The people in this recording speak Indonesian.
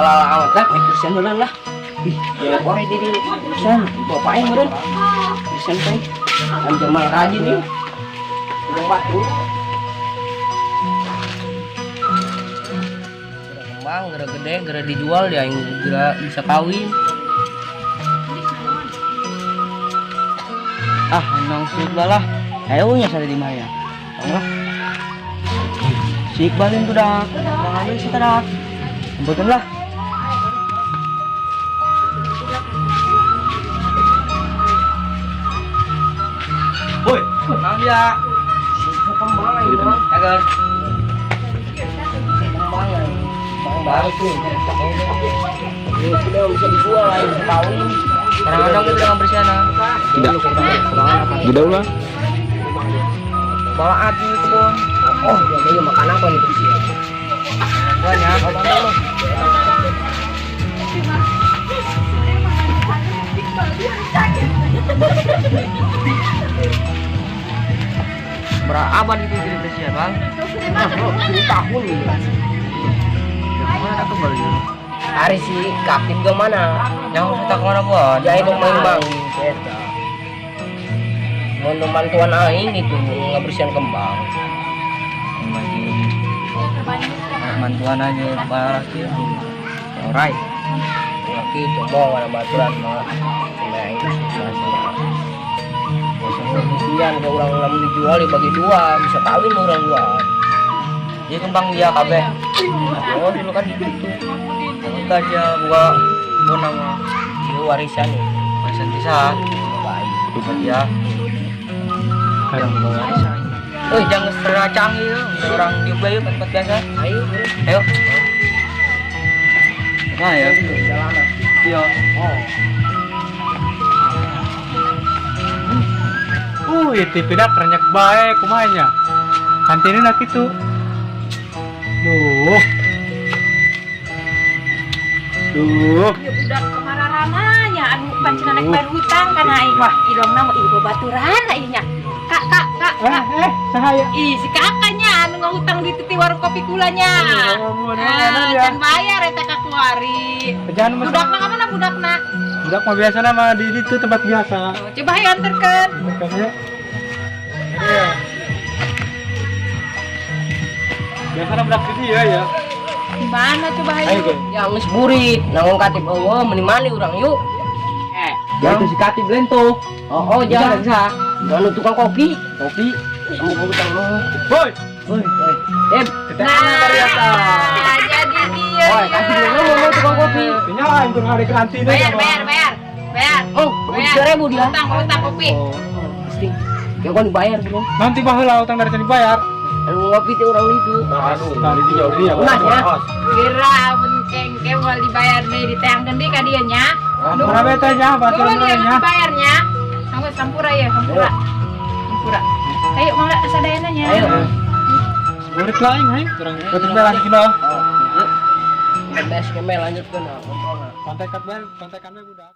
balala amat lah, persen dulu lah. Ih, ya boleh jadi persen, bapaknya meren. Persen kan, anjir malah rajin nih. Udah batu. Kembang, gara gede, gara dijual ya, yang gara bisa kawin. Ah, emang si Iqbal lah. Ayonya saya di Maya. Allah. Si Iqbalin tuh dah, ngambil sih dah. Betul lah. Woi, nang dia. Kembang ini bang, agar. Kembang baru tuh. Ini sudah bisa dijual lah, bisa kawin. Kadang-kadang kita dengan bersiana. Tidak. Tidak ulah. Bawa api kebun. Oh, dia makan apa nih bersihan? Banyak. Berapa itu jadi bersihan bang? 10 tahun. Mana tuh bang? Hari si Kapten ke mana? Yang kita kemana buat? Jadi itu main bang. Mau bantuan aing itu ngebersihan kembang. Bantuan aja barang itu. Alright. Laki itu mau ada baturan mah. Nah itu susah. Bersihan ke orang dijual dibagi dua, bisa kawin orang jual. Jadi kembang dia kabeh. Oh dulu kan gitu. Enggak aja gua nama itu warisan bisa baik itu dia yang warisan. Jangan setengah canggih orang di Ubay yuk tempat biasa. Ayo. Nah ya jalanan. Iya. Itu tidak renyak baik kumanya. Kantin nak itu. Duh. Ya budak kemararananya anu pancen naik bayar hutang kana aing wah ilongna mah ieu babaturan aingnya. Kak. Sahaya. Ih si kakaknya anu ngahutang di titi warung kopi kulanya. Dan bayar eta ka kuari. Jangan Budakna ka mana budakna? budak mah biasa nama di itu tempat biasa. Coba hayu anterkeun. Makanya. Iya. Biasanya budak di dia ya. Mana coba hayu? Yang geus burit, nangong katib eueuh meni-mani urang yuk. Jangan si katib lento. Oh, jangan bisa. Jangan tukang kopi. Kamu utang lo. Woi. Kita ternyata. Jadi dia. Woi, kasih dulu mau tukang kopi. Nyalain tuh hari kantin. Bayar. Oh, 3.000 dia. Utang kopi. Pasti. Ya kan dibayar belum? Nanti baheula utang dari dibayar. Anu ngopi teh urang itu. Aduh, tadi di jauh dia. Mas ya. Kira mencengke mau dibayar nih di teang gede ka dieu nya. Mana betanya, Dulu dia ya. dibayarnya. Nanggus sampura ya, sampura. Ayo mangga sadayananya. Ayo. Murid lain, hai. Kurang betul betul lagi kena. Bes kemel lanjutkeun. Kontekan budak.